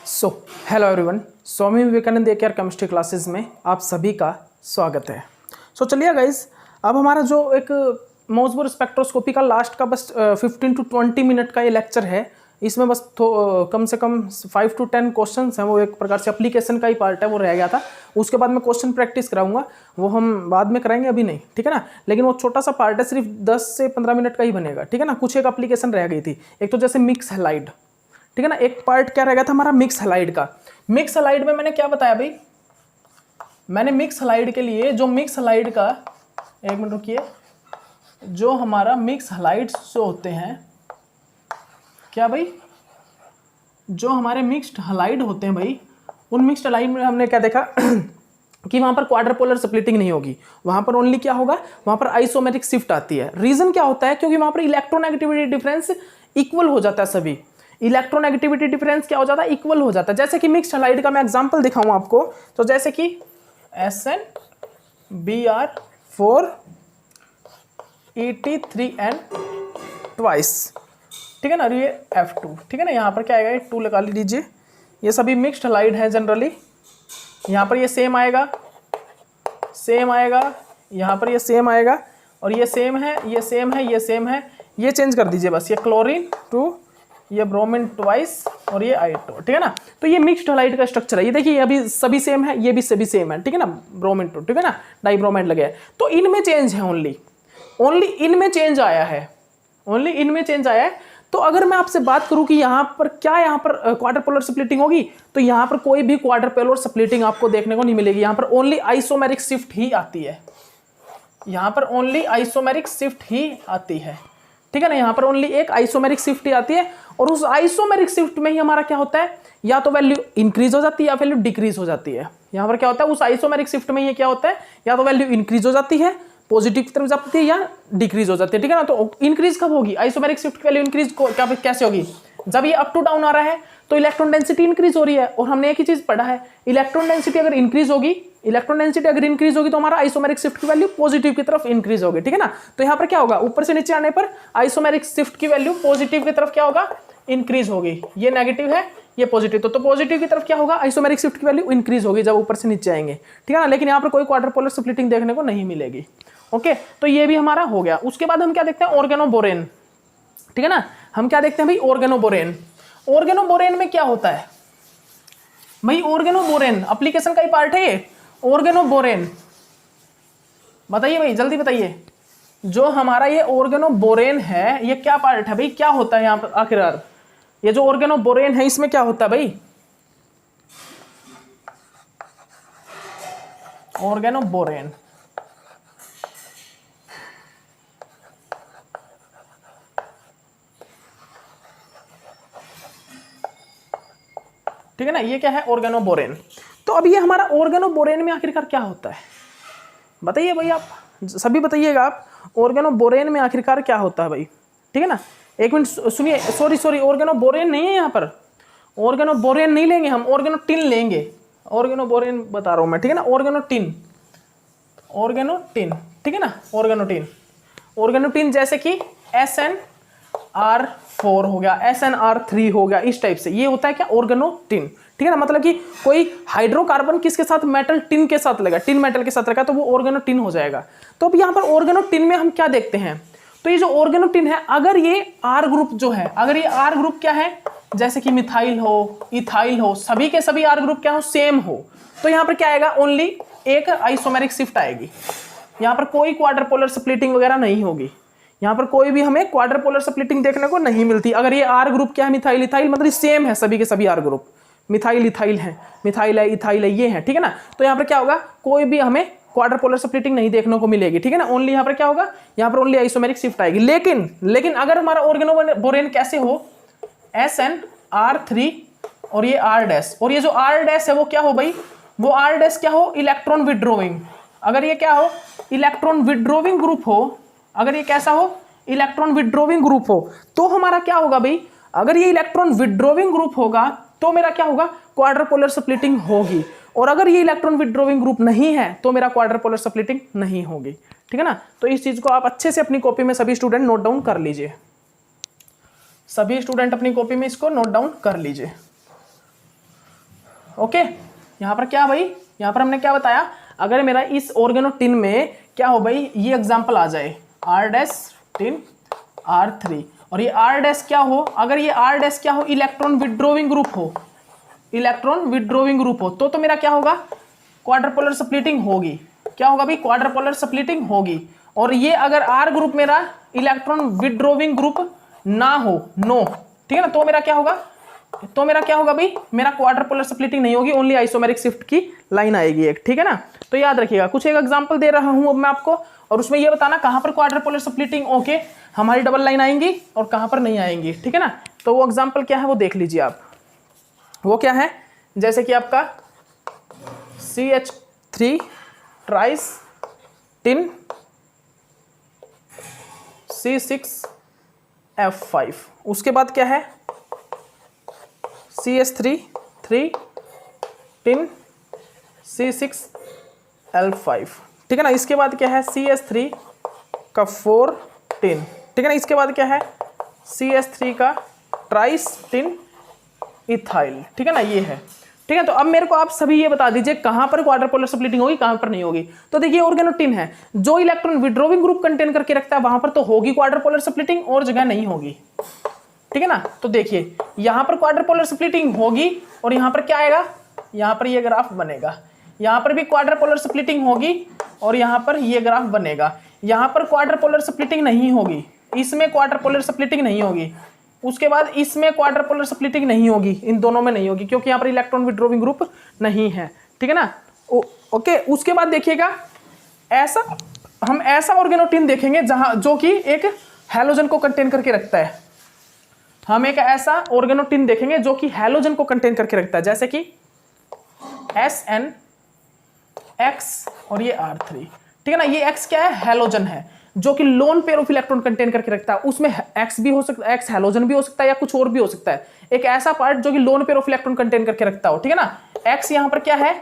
So hello everyone, Swami Vivekananda एक chemistry classes में आप सभी का स्वागत है। सो चलिए गाइज, अब हमारा जो एक मोसबोर स्पेक्ट्रोस्कोपी का लास्ट का बस 15 to 20 मिनट का ये लेक्चर है। इसमें बस कम से कम 5 to 10 क्वेश्चन हैं। वो एक प्रकार से एप्लीकेशन का ही पार्ट है, वो रह गया था। उसके बाद मैं क्वेश्चन प्रैक्टिस कराऊंगा, वो हम बाद में कराएंगे, अभी नहीं, ठीक है ना। लेकिन वो छोटा सा पार्ट है, सिर्फ 10 से 15 मिनट का ही बनेगा, ठीक है ना। कुछ एक एप्लीकेशन रह गई थी, एक तो जैसे मिक्स हैलाइड, ठीक है ना। एक पार्ट क्या रह गया था हमारा, मिक्स हैलाइड का। मिक्स हैलाइड में मैंने क्या बताया भाई, मैंने मिक्स हैलाइड के लिए जो मिक्स हैलाइड का, एक मिनट रुकिए, जो हमारा मिक्स हैलाइड्स जो होते हैं, क्या भाई, जो हमारे मिक्स्ड हैलाइड होते हैं भाई, उन मिक्स्ड हैलाइड में हमने क्या देखा कि वहां पर क्वाड्रपोलर स्प्लिटिंग नहीं होगी। वहां पर ओनली क्या होगा, वहां पर आइसोमेरिक शिफ्ट आती है। रीजन क्या होता है, क्योंकि वहां पर इलेक्ट्रोनेगेटिविटी डिफरेंस इक्वल हो जाता है। सभी इलेक्ट्रोनेगेटिविटी डिफरेंस क्या हो जाता है, इक्वल हो जाता है। जैसे कि मिक्स्ड हैलाइड का मैं एग्जांपल दिखाऊं आपको, तो जैसे कि SnBr4 Et3n ट्वाइस, ठीक है ना। और ये F2, ठीक है ना। यहाँ पर क्या आएगा, ये 2 लगा लीजिए। ये सभी मिक्स्ड हैलाइड है जनरली। यहाँ पर ये सेम आएगा, सेम आएगा, यहाँ पर ये सेम आएगा, और ये सेम है, ये सेम है, ये सेम है। ये चेंज कर दीजिए बस, ये क्लोरीन 2, ये ब्रोमीन ट्वाइस, और ये I2, ठीक है ना। तो ये मिक्स्ड हैलाइड का स्ट्रक्चर है। ये देखिए, अभी सभी सेम है, ये भी सभी सेम है, ठीक है ना। ब्रोमीन 2, ठीक है ना, डाइब्रोमाइड लगे है। तो इनमें चेंज है, ओनली इनमें चेंज आया है, ओनली इनमें चेंज आया है। तो अगर मैं आपसे बात करूं कि यहाँ पर क्या, यहाँ पर क्वाड्रपोलर स्प्लिटिंग होगी, तो यहाँ पर कोई भी क्वाड्रपोलर स्प्लिटिंग आपको देखने को नहीं मिलेगी। यहाँ पर ओनली आइसोमेरिक शिफ्ट ही आती है, यहाँ पर ओनली आइसोमेरिक शिफ्ट ही आती है, ठीक है ना। यहाँ पर ओनली एक आइसोमेरिक शिफ्ट ही आती है, और उस आइसोमेरिक शिफ्ट में ही हमारा क्या होता है, या तो वैल्यू इंक्रीज हो जाती है या वैल्यू डिक्रीज हो जाती है। यहाँ पर क्या होता है, उस आइसोमेरिक शिफ्ट में ये क्या होता है, या तो वैल्यू इंक्रीज हो जाती है, पॉजिटिव की तरफ जाती है, या डिक्रीज हो जाती है, ठीक है ना। तो इंक्रीज कब होगी, आइसोमेरिक शिफ्ट की वैल्यू इंक्रीज कैसे होगी, जब ये अप टू डाउन आ रहा है तो इलेक्ट्रॉन डेंसिटी इंक्रीज हो रही है। और हमने एक ही चीज पढ़ा है, इलेक्ट्रॉन डेंसिटी अगर इंक्रीज होगी, इलेक्ट्रॉन डेंसिटी अगर इंक्रीज होगी तो हमारा आइसोमेरिक शिफ्ट की वैल्यू पॉजिटिव की तरफ इंक्रीज होगी, ठीक है ना। तो यहाँ पर क्या होगा, ऊपर से नीचे आने पर आइसोमेरिक शिफ्ट की वैल्यू पॉजिटिव की तरफ क्या होगा, इंक्रीज होगी। ये नेगेटिव है, ये पॉजिटिव, तो पॉजिटिव की तरफ क्या होगा, आइसोमेरिक शिफ्ट की वैल्यू इंक्रीज होगी जब ऊपर से नीचे आएंगे, ठीक है ना। लेकिन यहाँ पर कोई क्वाड्रपोलर स्प्लिटिंग देखने को नहीं मिलेगी। ओके, तो ये भी हमारा हो गया। उसके बाद हम क्या देखते हैं, ऑर्गेनोबोरेन, ठीक है ना। हम क्या देखते हैं भाई, ऑर्गेनोबोरेन। ऑर्गेनोबोरेन में क्या होता है भाई, ऑर्गेनोबोरेन एप्लीकेशन का ही पार्ट है ये। ऑर्गेनोबोरेन बताइए भाई, जल्दी बताइए, जो हमारा ये ऑर्गेनोबोरेन है, ये क्या पार्ट है भाई, क्या होता है यहाँ पर आखिरकार, ये जो ऑर्गेनोबोरेन है इसमें क्या होता है भाई, ऑर्गेनोबोरेन, ठीक है ना। ये क्या है, ऑर्गेनोबोरेन। तो अब ये हमारा ऑर्गेनोबोरेन में आखिरकार क्या होता है, बताइए भाई, आप सभी बताइएगा आप, ऑर्गेनोबोरेन में आखिरकार क्या होता है भाई, ठीक है ना। एक मिनट सुनिए, सॉरी, ऑर्गेनोबोरेन नहीं है यहाँ पर, ऑर्गेनोबोरेन नहीं लेंगे हम, ऑर्गेनोटिन लेंगे। ऑर्गेनोबोरेन बता रहा हूं मैं, ठीक है ना। ऑर्गेनोटिन, ठीक है ना, ऑर्गेनोटिन जैसे कि SnR4 हो गया, SnR3 हो गया, इस टाइप से ये होता है क्या, ऑर्गेनोटिन, ठीक है ना। मतलब कि कोई हाइड्रोकार्बन किसके साथ, मेटल टिन के साथ लगा, टिन मेटल के साथ लगा, तो वो ऑर्गेनोटिन हो जाएगा। तो अब यहाँ पर ऑर्गेनोटिन में हम क्या देखते हैं, तो ये जो ऑर्गेनोटिन है, अगर ये R ग्रुप जो है, अगर ये R ग्रुप क्या है, जैसे कि मिथाइल हो, इथाइल हो, सभी के सभी R ग्रुप क्या हो, सेम हो, तो यहाँ पर क्या आएगा, ओनली एक आइसोमेरिक शिफ्ट आएगी। यहाँ पर कोई क्वाड्रपोलर स्प्लिटिंग वगैरह नहीं होगी, यहाँ पर कोई भी हमें क्वाड्रपोलर स्प्लिटिंग देखने को नहीं मिलती। अगर ये R ग्रुप क्या है, मिथाइल इथाइल, मतलब सेम है सभी के सभी R ग्रुप, मिथाइल इथाइल है, मिथाइल है, इथाइल है, ये है, ठीक है ना। तो यहाँ पर क्या होगा, कोई भी हमें क्वाड्रपोलर स्प्लिटिंग नहीं देखने को मिलेगी, ठीक है ना। ओनली यहाँ पर क्या होगा, यहाँ पर ओनली आइसोमेरिक शिफ्ट आएगी। लेकिन अगर हमारा ऑर्गेनोबोरेन कैसे हो, SnR3 और ये R', और ये जो R' है वो क्या हो भाई, वो R' क्या हो, इलेक्ट्रॉन विड्रोविंग। अगर ये क्या हो, इलेक्ट्रॉन विड्रोविंग ग्रुप हो, अगर ये कैसा हो, इलेक्ट्रॉन विड्रोविंग ग्रुप हो, तो हमारा क्या होगा भाई, अगर ये इलेक्ट्रॉन विड्रोविंग ग्रुप होगा तो मेरा क्या होगा, क्वाड्रपोलर स्प्लिटिंग होगी। और अगर ये इलेक्ट्रॉन विड्रोविंग ग्रुप नहीं है तो मेरा क्वाड्रपोलर स्प्लिटिंग नहीं होगी, ठीक है ना। तो इस चीज को आप अच्छे से अपनी कॉपी में सभी स्टूडेंट नोट डाउन कर लीजिए, सभी स्टूडेंट अपनी कॉपी में इसको नोट डाउन कर लीजिए। ओके, यहाँ पर क्या भाई, यहाँ पर हमने क्या बताया, अगर मेरा इस ऑर्गेनोटिन में क्या हो भाई, ये एग्जांपल आ जाए R डैश टिन R3 और ये R डैश क्या हो, अगर ये R डैश क्या हो, इलेक्ट्रॉन विड्रोविंग ग्रुप हो, इलेक्ट्रॉन विड्रोविंग ग्रुप हो, तो मेरा क्या होगा, क्वाड्रपोलर स्प्लिटिंग होगी। क्या होगा भाई, क्वाड्रपोलर स्प्लिटिंग होगी। और ये अगर R ग्रुप मेरा इलेक्ट्रॉन विड्रोविंग ग्रुप ना हो, नो, ठीक है ना, तो मेरा क्या होगा, तो मेरा क्या होगा भाई, मेरा क्वाड्रपोलर स्प्लिटिंग नहीं होगी, ओनली आइसोमेरिक शिफ्ट की लाइन आएगी एक, ठीक है ना। तो याद रखिएगा, कुछ एक एग्जांपल दे रहा हूं अब मैं आपको, और उसमें ये बताना कहां पर क्वाड्रपोलर स्प्लिटिंग ओके हमारी डबल लाइन आएंगी और कहां पर नहीं आएंगी, ठीक है ना। तो वो एग्जांपल क्या है वो देख लीजिए आप, वो क्या है, जैसे कि आपका CH3 ट्राइस टिन C6F5, उसके बाद क्या है CH3 टिन C6L5, ठीक है ना। इसके बाद क्या है CH3 का 4 टिन, ठीक है ना। इसके बाद क्या है CH3 का ट्राइस टिन इथाइल, ठीक है ना, ये है, ठीक है। तो अब मेरे को आप सभी ये बता दीजिए कहां पर क्वाड्रपोलर स्प्लिटिंग होगी, कहां पर नहीं होगी। तो देखिए ऑर्गेनोटिन है, जो इलेक्ट्रॉन विड्रोविंग ग्रुप कंटेन करके रखता है वहां पर तो होगी क्वाड्रपोलर स्प्लिटिंग, और जगह नहीं होगी, ठीक है ना। तो देखिए यहां पर क्वाड्रपोलर स्प्लिटिंग होगी और यहां पर क्या आएगा, यहां पर ये ग्राफ बनेगा, यहां पर भी क्वाड्रपोलर स्प्लिटिंग होगी और यहां पर ये ग्राफ बनेगा। यहां पर क्वाड्रपोलर स्प्लिटिंग नहीं होगी, इसमें क्वाड्रपोलर स्प्लिटिंग नहीं होगी, उसके बाद इसमें क्वाड्रपोलर स्प्लिटिंग नहीं होगी, इन दोनों में नहीं होगी क्योंकि यहाँ पर इलेक्ट्रॉन विड्रोविंग ग्रुप नहीं है, ठीक है ना। ओके, उसके बाद देखिएगा ऐसा, हम ऐसा ऑर्गेनोटिन देखेंगे जहां जो कि एक हैलोजन को कंटेन करके रखता है, हम एक ऐसा ऑर्गेनोटिन देखेंगे जो कि हैलोजन को कंटेन करके रखता है, जैसे कि SN, X और ये R3, ठीक है ना। ये X क्या है, हैलोजन है जो कि lone pair of electron contain करके रखता है, उसमें X भी हो सकता है, X हैलोजन भी हो सकता है या कुछ और भी हो सकता है, एक ऐसा पार्ट जो कि lone pair of electron contain करके रखता हो, ठीक है ना। X यहां पर क्या है,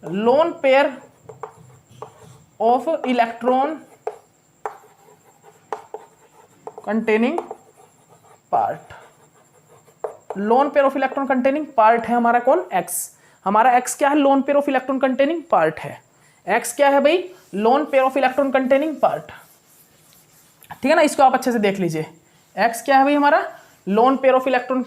lone pair of electron containing part, lone pair of electron containing part है हमारा कौन, X, हमारा X क्या है, lone pair of electron containing part है। X क्या है भाई, lone pair of electron containing part, ठीक है ना। इसको आप अच्छे से देख लीजिए, X क्या है भाई हमारा, lone pair of electron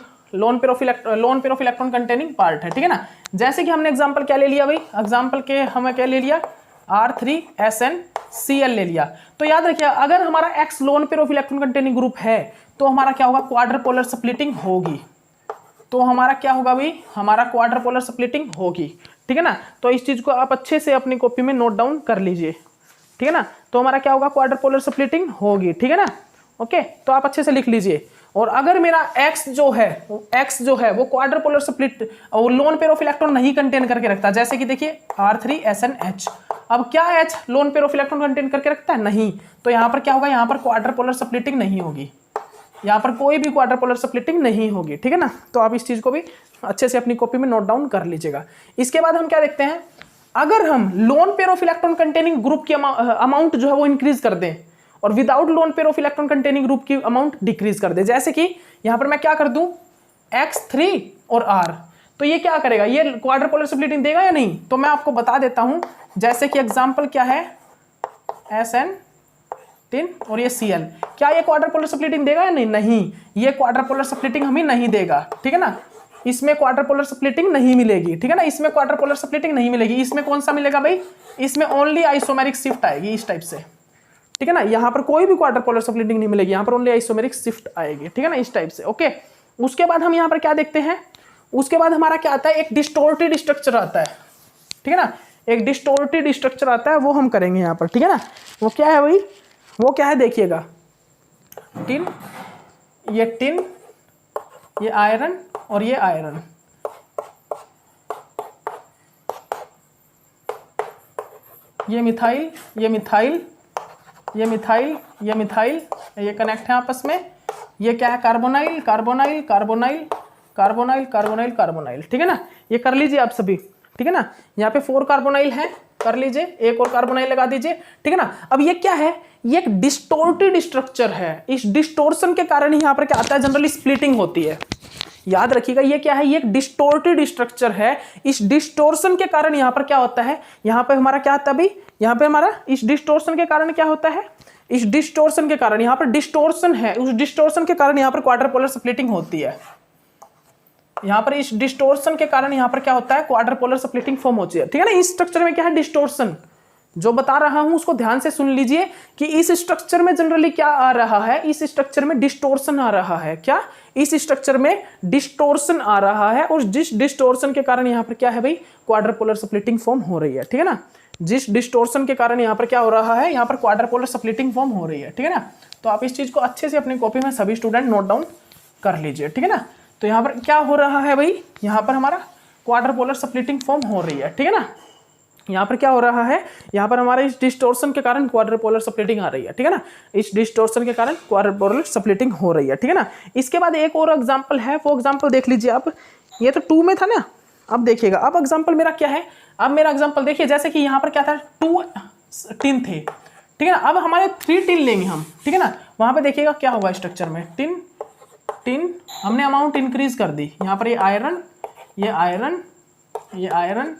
containing part है, ठीक है ना। जैसे कि हमने एग्जांपल क्या ले लिया भाई, एग्जांपल के हमें क्या ले लिया, R3SnCl ले लिया। तो याद रखिए अगर हमारा X lone pair of electron containing group है तो हमारा क्या होगा, क्वाड्रपोलर स्प्लिटिंग होगी, तो हमारा क्या होगा भाई, हमारा क्वाड्रपोलर स्प्लिटिंग होगी, ठीक है ना। तो इस चीज को आप अच्छे से अपनी कॉपी में नोट डाउन कर लीजिए, ठीक है ना। तो हमारा क्या होगा, क्वाड्रपोलर स्प्लिटिंग होगी, ठीक है ना। ओके, तो आप अच्छे से लिख लीजिए। और अगर मेरा X जो है वो क्वाड्रपोलर स्प्लिट और लोन पेयर ऑफ इलेक्ट्रॉन नहीं कंटेन करके रखता, जैसे कि देखिए R3SnH, अब क्या H lone pair of electron contain करके रखता है, नहीं, तो यहाँ पर क्या होगा, यहाँ पर क्वाड्रपोलर स्प्लिटिंग नहीं होगी, यहाँ पर कोई भी क्वाड्रपोलर स्प्लिटिंग नहीं होगी, ठीक है ना। तो आप इस चीज को भी अच्छे से अपनी कॉपी में नोट डाउन कर लीजिएगा। इसके बाद हम क्या देखते हैं, अगर हम lone pair of electron containing group की अमाउंट जो है वो इंक्रीज कर दें और without lone pair of electron containing group की अमाउंट डिक्रीज कर दे, जैसे कि यहां पर मैं क्या कर दूं X3 और R, तो ये क्या करेगा, ये क्वाड्रपोलर स्प्लिटिंग देगा या नहीं, तो मैं आपको बता देता हूं। जैसे कि एग्जांपल क्या है, SN और ये Cl, क्या ये क्वाड्रपोलर स्प्लिटिंग देगा या नहीं, नहीं, ये क्वाड्रपोलर स्प्लिटिंग हमें नहीं देगा, ठीक है ना। इसमें क्वाड्रपोलर स्प्लिटिंग नहीं मिलेगी, ठीक है ना, इसमें क्वाड्रपोलर स्प्लिटिंग नहीं मिलेगी। इसमें कौन सा मिलेगा भाई, इसमें ओनली आइसोमेरिक शिफ्ट आएगी इस टाइप से, ठीक है ना। यहां पर कोई भी क्वाड्रपोलर स्प्लिटिंग नहीं मिलेगी, यहां पर ओनली आइसोमेरिक शिफ्ट आएगी, ठीक है ना, इस टाइप से। ओके, उसके बाद हम यहां पर क्या देखते हैं, उसके बाद हमारा क्या आता है, एक डिस्टोर्टेड स्ट्रक्चर आता है, ठीक है ना, एक डिस्टोर्टेड स्ट्रक्चर आता है, वो हम करेंगे यहां पर, ठीक है ना। वो क्या है भाई, वो क्या है देखिएगा, टिन, ये आयरन और ये आयरन, ये मिथाइल, ये मिथाइल, ये मिथाइल, ये मिथाइल, ये कनेक्ट है आपस में, ये क्या है, carbonyl, carbonyl, carbonyl, carbonyl, carbonyl, carbonyl, ठीक है ना। ये कर लीजिए आप सभी, ठीक है ना। यहाँ पे 4 कार्बोनाइल है, कर लीजिए, एक और कार्बोनाइल लगा दीजिए, ठीक है ना। अब ये क्या है, ये एक डिस्टोर्टेड स्ट्रक्चर है, इस डिस्टोर्शन के कारण यहाँ पर क्या आता है, जनरली स्प्लिटिंग होती है, याद रखिएगा ये क्या है, ये एक डिस्टोर्टेड स्ट्रक्चर है। इस डिस्टोर्शन के कारण यहाँ पर क्या होता है, यहाँ पे हमारा क्या होता है भाई, यहाँ पे हमारा इस डिस्टोर्शन के कारण क्या होता है, इस डिस्टोर्शन के कारण यहाँ पर डिस्टोर्शन है, उस डिस्टोर्शन के कारण यहाँ पर क्वाड्रपोलर स्प्लिटिंग होती है। यहाँ पर इस डिस्टोर्शन के कारण यहाँ पर क्या होता है, क्वाड्रपोलर स्प्लिटिंग फॉर्म होती है। ठीक है ना। इस स्ट्रक्चर में क्या है, डिस्टोर्शन। जो बता रहा हूं उसको ध्यान से सुन लीजिए कि इस स्ट्रक्चर में जनरली क्या आ रहा है, इस स्ट्रक्चर में डिस्टोर्शन आ रहा है। क्या, इस स्ट्रक्चर में डिस्टोर्शन आ रहा है, और जिस डिस्टोर्शन के कारण यहाँ पर क्या है भाई, क्वाड्रपोलर स्प्लिटिंग फॉर्म हो रही है। ठीक है ना। जिस डिस्टोर्शन के कारण यहाँ पर क्या हो रहा है, यहाँ पर क्वाड्रपोलर स्प्लिटिंग फॉर्म हो रही है। ठीक है ना। तो आप इस चीज को अच्छे से अपनी कॉपी में सभी स्टूडेंट नोट डाउन कर लीजिए। ठीक है ना। तो यहाँ पर क्या हो रहा है भाई, यहाँ पर हमारा क्वाड्रपोलर स्प्लिटिंग फॉर्म हो रही है। ठीक है ना। यहाँ पर क्या हो रहा है, यहाँ पर हमारे इस डिस्टोर्शन के कारण क्वाड्रपोलर स्प्लिटिंग आ रही है। ठीक है ना। इस डिस्टोर्शन के कारण क्वाड्रपोलर स्प्लिटिंग हो रही है। ठीक है ना। इसके बाद एक और एग्जांपल है, वो एग्जांपल देख लीजिए आप। ये तो 2 में था ना, अब देखिएगा अब एग्जांपल मेरा क्या है। अब मेरा एग्जांपल देखिए, जैसे कि यहाँ पर क्या था, 2 टिन थे। ठीक है ना। अब हमारे 3 टिन लेंगे हम। ठीक है ना। वहां पे देखिएगा क्या होगा स्ट्रक्चर में, टिन हमने अमाउंट इंक्रीज कर दी। यहाँ पर ये आयरन, ये आयरन, ये आयरन,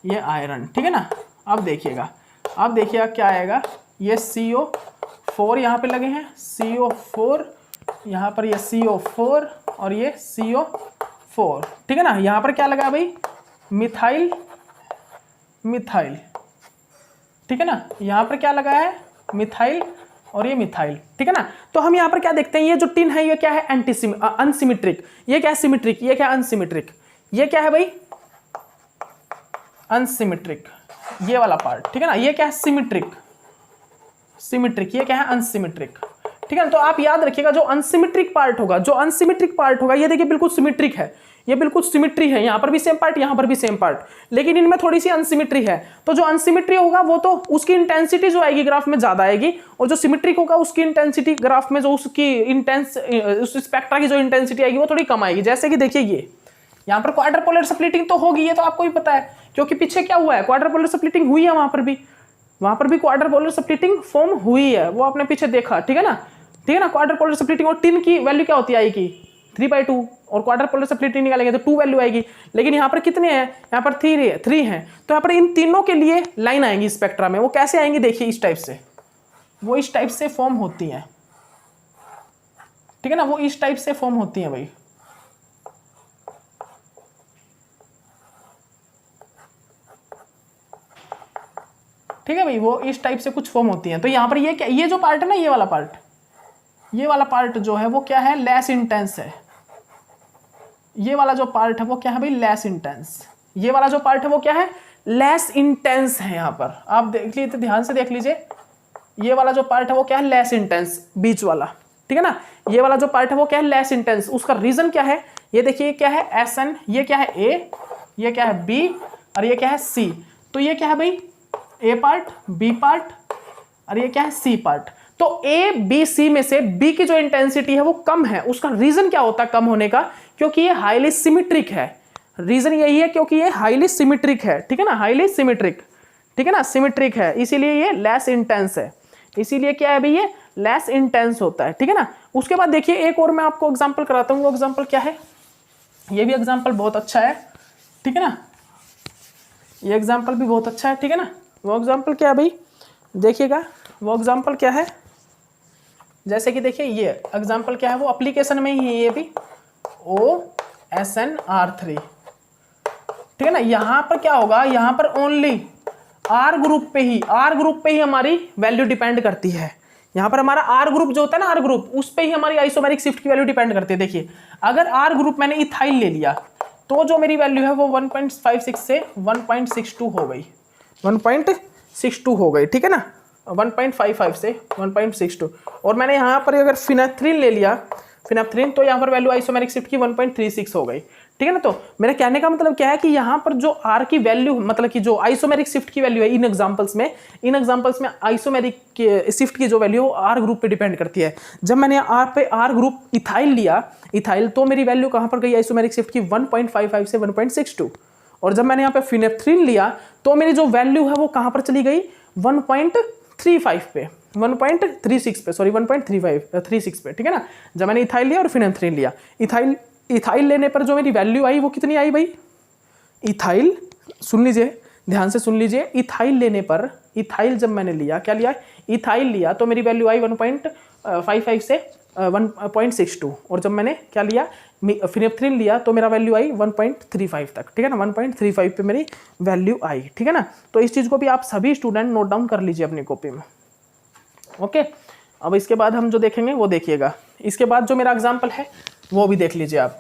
ये आयरन। ठीक है ना। अब देखिएगा क्या आएगा, ये CO4 यहाँ पे लगे हैं, CO4, यहाँ पर ये CO4 और ये CO4। ठीक है ना। यहाँ पर क्या लगा भाई, मिथाइल, ठीक है ना। यहाँ पर क्या लगा है, मिथाइल और ये मिथाइल। ठीक है ना। तो हम यहाँ पर क्या देखते हैं, ये जो टिन है ये क्या है, अनसिमेट्रिक। ये क्या है, सिमेट्रिक। ये क्या है, अनसिमेट्रिक। ये क्या है भाई, अनसिमेट्रिक, ये वाला पार्ट। ठीक है ना। ये क्या है, सिमेट्रिक, ये क्या है, अनसिमेट्रिक। ठीक है ना। तो आप याद रखिएगा, जो अनसिमेट्रिक पार्ट होगा, ये देखिए बिल्कुल सिमेट्रिक है, ये बिल्कुल सिमेट्री है, यहाँ पर भी सेम पार्ट, यहाँ पर भी सेम पार्ट, लेकिन इनमें थोड़ी सी अनसिमेट्री है। तो जो अनसिमेट्री होगा वो तो उसकी इंटेंसिटी जो आएगी ग्राफ में ज्यादा आएगी, और जो सिमेट्रिक होगा उसकी इंटेंसिटी ग्राफ में जो उसकी उस स्पेक्ट्रा की जो इंटेंसिटी आएगी वो थोड़ी कम आएगी। जैसे कि देखिए ये यहाँ पर क्वाड्रपोलर स्प्लिटिंग तो होगी, ये तो आपको भी पता है, क्योंकि पीछे क्या हुआ है, क्वाड्रपोलर स्प्लिटिंग हुई है, वहां पर भी क्वाड्रपोलर स्प्लिटिंग फॉर्म हुई है, वो आपने पीछे देखा। ठीक है ना। क्वाड्रपोलर स्प्लिटिंग, और टिन की वैल्यू क्या होती आएगी, 3/2, और क्वाड्रपोलर स्प्लिटिंग निकालेंगे तो 2 वैल्यू आएगी। लेकिन यहाँ पर कितने हैं, यहाँ पर 3 हैं। तो यहाँ पर इन तीनों के लिए लाइन आएंगी स्पेक्ट्रा में। वो कैसे आएंगी, देखिए इस टाइप से, वो इस टाइप से फॉर्म होती है। ठीक है ना। वो इस टाइप से फॉर्म होती है भाई। ठीक है भाई, वो इस टाइप से कुछ फॉर्म होती हैं। तो यहाँ पर ये क्या, ये जो पार्ट है ना, ये वाला पार्ट जो है वो क्या है, लेस इंटेंस है। ये वाला जो पार्ट है वो क्या है भाई, लेस इंटेंस। ये वाला जो पार्ट है वो क्या है, लेस इंटेंस है। यहाँ पर आप देख लीजिए, तो ध्यान से देख लीजिए, ये वाला जो पार्ट है वो क्या है, लेस इंटेंस, बीच वाला। ठीक है ना। ये वाला जो पार्ट है वो क्या है, लेस इंटेंस। उसका रीजन क्या है, ये देखिए क्या है, SN, ये क्या है A, ये क्या है B, और ये क्या है C। तो ये क्या है भाई, A पार्ट, B पार्ट, और ये क्या है, C पार्ट। तो A, B, C में से B की जो इंटेंसिटी है वो कम है। उसका रीजन क्या होता है कम होने का, क्योंकि ये हाईली सिमेट्रिक है। रीजन यही है क्योंकि ये हाईली सिमेट्रिक है। ठीक है ना, हाईली सिमेट्रिक। ठीक है ना, सिमेट्रिक है, इसीलिए ये लेस इंटेंस है। इसीलिए क्या है भाई, ये लेस इंटेंस होता है। ठीक है ना। उसके बाद देखिए एक और मैं आपको एग्जांपल कराता हूँ। वो एग्जांपल क्या है, ये भी एग्जांपल बहुत अच्छा है। ठीक है ना, ये एग्जांपल भी बहुत अच्छा है। ठीक है ना। वो एग्जांपल क्या है भाई, देखिएगा वो एग्जांपल क्या है। जैसे कि देखिए ये एग्जांपल क्या है, वो एप्लीकेशन में ही है ये भी, OSNR3। ठीक है ना। यहाँ पर क्या होगा, यहाँ पर ओनली R ग्रुप पे ही हमारी वैल्यू डिपेंड करती है। यहाँ पर हमारा R ग्रुप जो होता है ना, R ग्रुप, उस पे ही हमारी आइसोमेरिक शिफ्ट की वैल्यू डिपेंड करती है। देखिए अगर R ग्रुप मैंने इथाइल ले लिया तो जो मेरी वैल्यू है वो 1.56 से 1.62 हो गई, 1.62 हो गई। ठीक है ना, 1.55 से 1.62। और मैंने यहाँ पर अगर फिनेफ्थ्रीन ले लिया, तो यहाँ पर वैल्यू आइसोमेरिक शिफ्ट की 1.36 हो गई। ठीक है ना। तो मेरे कहने का मतलब क्या है कि यहाँ पर जो R की वैल्यू, मतलब कि जो आइसोमेरिक शिफ्ट की वैल्यू है इन एग्जांपल्स में आइसोमेरिक शिफ्ट की जो वैल्यू R ग्रुप पे डिपेंड करती है। जब मैंने R ग्रुप इथाइल लिया, तो मेरी वैल्यू कहाँ पर गई आइसोमेरिक शिफ्ट की, 1.55 से 1.62। और जब मैंने यहाँ पे फिनेफ्थ्रीन लिया तो मेरी जो वैल्यू है वो कहाँ पर चली गई, 1.35 पे, 1.36 पे, सॉरी 1.36 पे। ठीक है ना। जब मैंने इथाइल लिया और फिनेफ्थ्रीन लिया, इथाइल इथाइल लेने पर जो मेरी वैल्यू आई वो कितनी आई भाई, इथाइल, सुन लीजिए ध्यान से सुन लीजिए, इथाइल लेने पर, इथाइल जब मैंने लिया, क्या लिया, इथाइल लिया तो मेरी वैल्यू आई 1.55 से 1.62, और जब मैंने क्या लिया, फिनेप्थ्रिन लिया तो मेरा वैल्यू आई 1.35 तक, ठीक है ना, 1.35 पे मेरी वैल्यू आई, ठीक है ना। तो इस चीज़ को भी आप सभी स्टूडेंट नोट डाउन कर लीजिए अपनी कॉपी में, ओके। अब इसके बाद हम जो देखेंगे वो देखिएगा, इसके बाद जो मेरा एग्जाम्पल है वो भी देख लीजिए आप,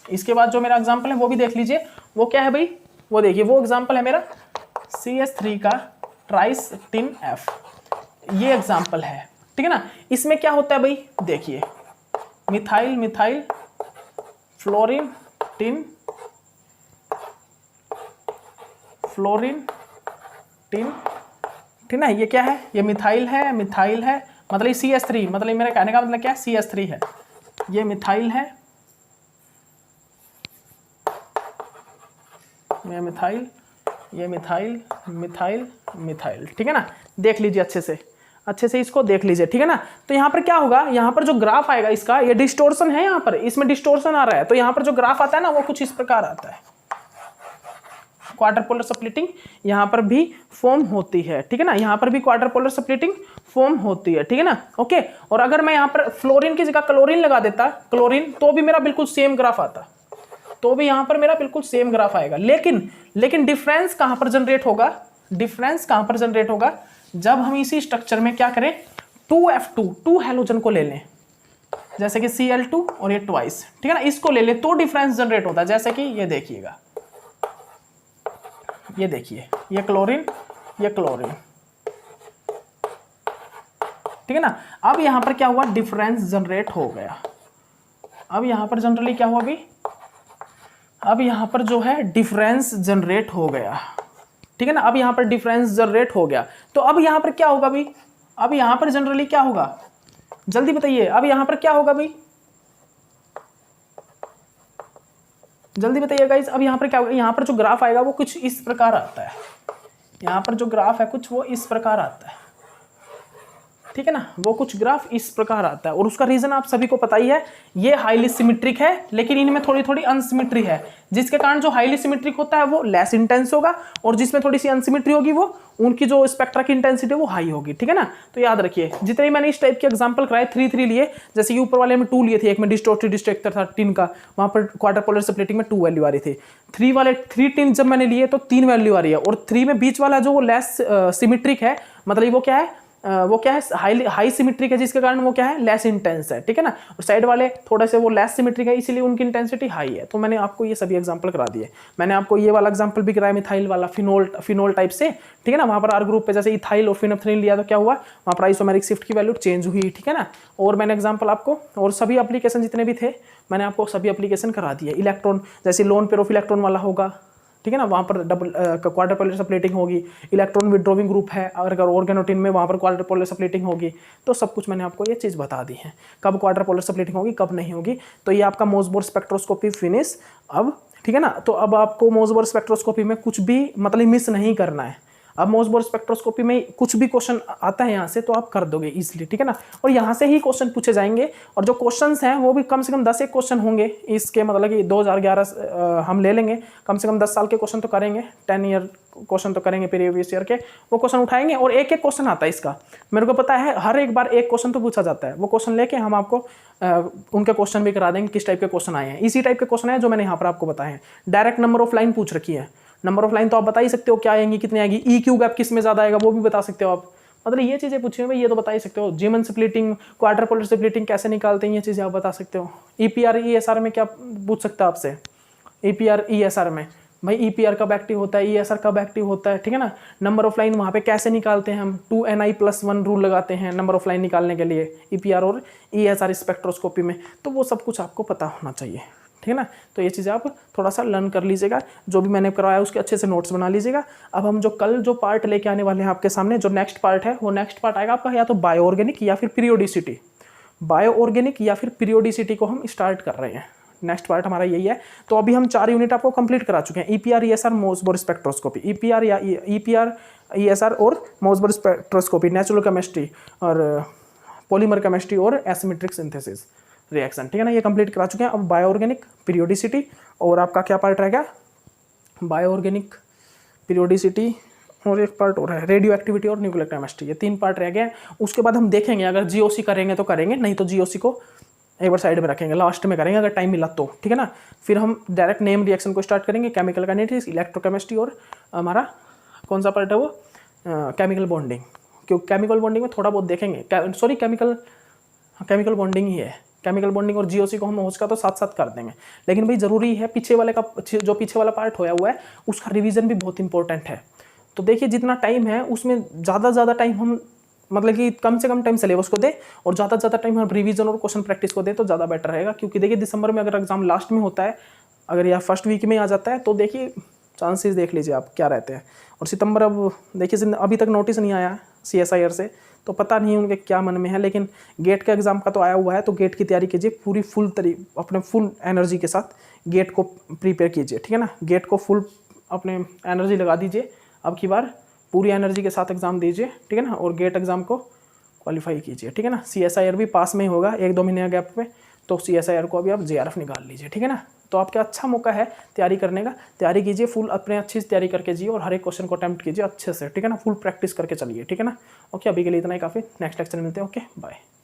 इसके बाद जो मेरा एग्जाम्पल है वो भी देख लीजिए, वो क्या है भाई, वो देखिए, वो एग्जाम्पल है मेरा CH3 का ट्राइस टिन F, ये एग्जाम्पल है, ठीक है ना। इसमें क्या होता है भाई, देखिए, methyl methyl fluorine tin, fluorine tin, ठीक है, ये क्या है, ये मिथाइल है, मिथाइल है, मतलब CH3, मतलब मेरा कहने का मतलब क्या है, CH3 है, ये मिथाइल है, ये मिथाइल, ये मिथाइल, मिथाइल, मिथाइल, ठीक है ना। देख लीजिए अच्छे से इसको देख लीजिए, ठीक है ना। तो यहाँ पर क्या होगा, यहाँ पर जो ग्राफ आएगा इसका, ये डिस्टोर्शन है, यहाँ पर इसमें डिस्टोर्शन आ रहा है, तो यहाँ पर जो ग्राफ आता है ना वो कुछ इस प्रकार आता है, क्वार्टर पोलर स्प्लिटिंग यहाँ पर भी फॉर्म होती है, ठीक है ना, यहाँ पर भी क्वार्टर पोलर स्प्लिटिंग फॉर्म होती है, ठीक है ना, ओके। और अगर मैं यहाँ पर फ्लोरीन की जगह क्लोरीन लगा देता, क्लोरीन, तो भी मेरा बिल्कुल सेम ग्राफ आता, तो भी यहाँ पर मेरा बिल्कुल सेम ग्राफ आएगा, लेकिन डिफरेंस कहाँ पर जनरेट होगा, डिफरेंस कहाँ पर जनरेट होगा, जब हम इसी स्ट्रक्चर में क्या करें, 2F2, 2 हैलोजन को ले लें, जैसे कि Cl2 और ये ट्वाइस, ठीक है ना, इसको ले लें तो डिफरेंस जनरेट होता है, जैसे कि ये देखिएगा, ये देखिए, ये क्लोरीन, ये क्लोरीन, ठीक है ना। अब यहां पर क्या हुआ, डिफरेंस जनरेट हो गया, अब यहां पर जनरली क्या हुआ अभी, अब यहां पर जो है डिफरेंस जनरेट हो गया, ठीक है ना, अब यहां पर डिफरेंस जनरेट हो गया, तो अब यहां पर क्या होगा भाई, अब यहां पर जनरली क्या होगा, जल्दी बताइए, अब यहां पर क्या होगा भाई, जल्दी बताइए गाइस, अब यहाँ पर क्या होगा, यहाँ पर जो ग्राफ आएगा वो कुछ इस प्रकार आता है, यहाँ पर जो ग्राफ है कुछ वो इस प्रकार आता है, ठीक है ना, वो कुछ ग्राफ इस प्रकार आता है, और उसका रीजन आप सभी को पता ही है, ये हाईली सिमेट्रिक है, लेकिन इनमें थोड़ी थोड़ी अनसिमेट्री है, जिसके कारण जो हाईली सिमेट्रिक होता है वो लेस इंटेंस होगा, और जिसमें थोड़ी सी अनसिमेट्री होगी वो उनकी जो स्पेक्ट्रा की इंटेंसिटी वो हाई होगी, ठीक है ना। तो याद रखिए, जितने मैंने इस टाइप के एग्जांपल कराए 3 लिए, जैसे कि ऊपर वाले में 2 लिए थे, एक में डिस्टोर्टेड डिस्ट्रक्टर था टिन का, वहां पर क्वार्टर पोलर स्प्लिटिंग में 2 वैल्यू आ रही थी, 3 टिन जब मैंने लिए तो 3 वैल्यू आ रही है, और 3 में बीच वाला जो वो लेस सिमेट्रिक है, मतलब वो क्या है, वो क्या है, हाई सिमेट्रिक है, जिसके कारण वो क्या है, लेस इंटेंस है, ठीक है ना, और साइड वाले थोड़े से वो लेस सिमेट्रिक है, इसीलिए उनकी इंटेंसिटी हाई है। तो मैंने आपको ये सभी एग्जांपल करा दिए, मैंने आपको ये वाला एग्जांपल भी कराया मिथाइल वाला, फिनोल टाइप से, ठीक है ना, वहां पर आर ग्रुप पे जैसे इथाइल और फिनोप्थ्रीन लिया तो क्या हुआ, वहां पर आइसोमेरिक शिफ्ट की वैल्यू चेंज हुई, ठीक है ना। और मैंने एग्जाम्पल आपको, और सभी एप्लीकेशन जितने भी थे मैंने आपको सभी एप्लीकेशन करा दिए, इलेक्ट्रॉन जैसे लोन पेरोफ इलेक्ट्रॉन वाला होगा, ठीक है ना, वहाँ पर डबल क्वार्टर पोलर स्प्लिटिंग होगी, इलेक्ट्रॉन विड्रॉविंग ग्रुप है, अगर ऑर्गेनोटिन में वहाँ पर क्वार्टर पोलर स्प्लिटिंग होगी, तो सब कुछ मैंने आपको ये चीज़ बता दी है, कब क्वार्टर पोलर स्प्लिटिंग होगी कब नहीं होगी। तो ये आपका मोसबोर स्पेक्ट्रोस्कोपी फिनिश, अब ठीक है ना। तो अब आपको मोसबोर स्पेक्ट्रोस्कोपी में कुछ भी मतलब मिस नहीं करना है, अब मोसबोर स्पेक्ट्रोस्कोपी में कुछ भी क्वेश्चन आता है यहाँ से तो आप कर दोगे इजीली, ठीक है ना, और यहाँ से ही क्वेश्चन पूछे जाएंगे, और जो क्वेश्चंस हैं वो भी कम से कम 10 एक क्वेश्चन होंगे इसके, मतलब कि 2011 हम ले लेंगे, कम से कम 10 साल के क्वेश्चन तो करेंगे, 10 ईयर क्वेश्चन तो करेंगे प्रीवियस ईयर के, वो क्वेश्चन उठाएंगे, और एक एक क्वेश्चन आता है इसका, मेरे को पता है हर एक बार एक क्वेश्चन तो पूछा जाता है, वो क्वेश्चन लेके हम आपको उनके क्वेश्चन भी करा देंगे, किस टाइप के क्वेश्चन आए हैं, इसी टाइप के क्वेश्चन है जो मैंने यहाँ पर आपको बताए हैं। डायरेक्ट नंबर ऑफ लाइन पूछ रखी है, नंबर ऑफ लाइन तो आप बता ही सकते हो क्या आएंगी, कितनी आएगी, ई क्यू गैप किस में ज्यादा आएगा वो भी बता सकते हो आप, मतलब ये चीजें पूछी हुई ये तो बता ही सकते हो। जीमन स्प्लिटिंग, क्वार्टर पोलर स्प्लिटिंग कैसे निकालते हैं ये चीजें आप बता सकते हो। ईपीआर ईएसआर में क्या पूछ सकता है आपसे, ईपीआर ईएसआर में भाई ईपीआर कब एक्टिव होता है, ईएसआर कब एक्टिव होता है, ठीक है ना। नंबर ऑफ लाइन वहाँ पे कैसे निकालते हैं हम, 2ni+1 रूल लगाते हैं नंबर ऑफ लाइन निकालने के लिए ईपीआर और ईएसआर स्पेक्ट्रोस्कोपी में, तो वो सब कुछ आपको पता होना चाहिए, ठीक है ना। तो ये चीज़ें आप थोड़ा सा लर्न कर लीजिएगा, जो भी मैंने करवाया उसके अच्छे से नोट्स बना लीजिएगा। अब हम जो कल जो पार्ट लेके आने वाले हैं आपके सामने, जो नेक्स्ट पार्ट है वो नेक्स्ट पार्ट आएगा आपका या तो बायो ऑर्गेनिक या फिर पीरियोडिसिटी, बायो ऑर्गेनिक या फिर पीरियोडिसिटी को हम स्टार्ट कर रहे हैं, नेक्स्ट पार्ट हमारा यही है। तो अभी हम 4 यूनिट आपको कंप्लीट करा चुके हैं, ईपीआर ईएसआर मोसबोर स्पेक्ट्रोस्कोपी, ईपीआर या ईपीआर ईएसआर और मोसबोर स्पेक्ट्रोस्कोपी, नेचुरल केमिस्ट्री और पॉलीमर केमिस्ट्री और एसिमेट्रिक सिंथेसिस, रिएक्शन, ठीक है ना, ये कंप्लीट करा चुके हैं। अब बायोऑर्गेनिक पीरियोडिसिटी और आपका क्या पार्ट रह गया, बायोऑर्गेनिक पीरियोडिसिटी और एक पार्ट और है रेडियो एक्टिविटी और न्यूक्लियर केमिस्ट्री, ये 3 पार्ट रह गए। उसके बाद हम देखेंगे अगर जीओसी करेंगे तो करेंगे, नहीं तो जीओसी को एक बार साइड में रखेंगे, लास्ट में करेंगे अगर टाइम मिला तो, ठीक है ना। फिर हम डायरेक्ट नेम रिएक्शन को स्टार्ट करेंगे, केमिकल काइनेटिक्स, इलेक्ट्रोकेमिस्ट्री और हमारा कौन सा पार्ट है वो केमिकल बॉन्डिंग, क्योंकि केमिकल बॉन्डिंग में थोड़ा बहुत देखेंगे, सॉरी केमिकल बॉन्डिंग ही है, केमिकल बॉन्डिंग और जीओसी को हम हो सका तो साथ साथ कर देंगे। लेकिन भाई ज़रूरी है पीछे वाले का, जो पीछे वाला पार्ट होया हुआ है उसका रिवीजन भी बहुत इंपॉर्टेंट है। तो देखिए जितना टाइम है उसमें ज़्यादा टाइम हम मतलब कि कम से कम टाइम सिलेबस को दे और ज़्यादा टाइम हम रिवीजन और क्वेश्चन प्रैक्टिस को दे तो ज़्यादा बेटर रहेगा। क्योंकि देखिए दिसंबर में अगर एग्जाम लास्ट में होता है, अगर या फर्स्ट वीक में आ जाता है तो देखिए चांसेस देख लीजिए आप क्या रहते हैं। और सितंबर अब देखिए अभी तक नोटिस नहीं आया CSIR से, तो पता नहीं उनके क्या मन में है। लेकिन गेट का एग्ज़ाम का तो आया हुआ है, तो गेट की तैयारी कीजिए पूरी अपने फुल एनर्जी के साथ गेट को प्रिपेयर कीजिए, ठीक है ना। गेट को फुल अपने एनर्जी लगा दीजिए, अब की बार पूरी एनर्जी के साथ एग्ज़ाम दीजिए, ठीक है ना, और गेट एग्ज़ाम को क्वालिफाई कीजिए, ठीक है ना। CSIR भी पास में ही होगा 1-2 महीने गैप में, तो CSIR को अभी आप JRF निकाल लीजिए, ठीक है ना। तो आपका अच्छा मौका है तैयारी करने का, तैयारी कीजिए फुल, अपने अच्छी से तैयारी करके जिए और हर एक क्वेश्चन को अटेम्प्ट कीजिए अच्छे से, ठीक है ना, फुल प्रैक्टिस करके चलिए, ठीक है ना। ओके, अभी के लिए इतना ही काफ़ी, नेक्स्ट लेक्चर में मिलते हैं। Okay, bye.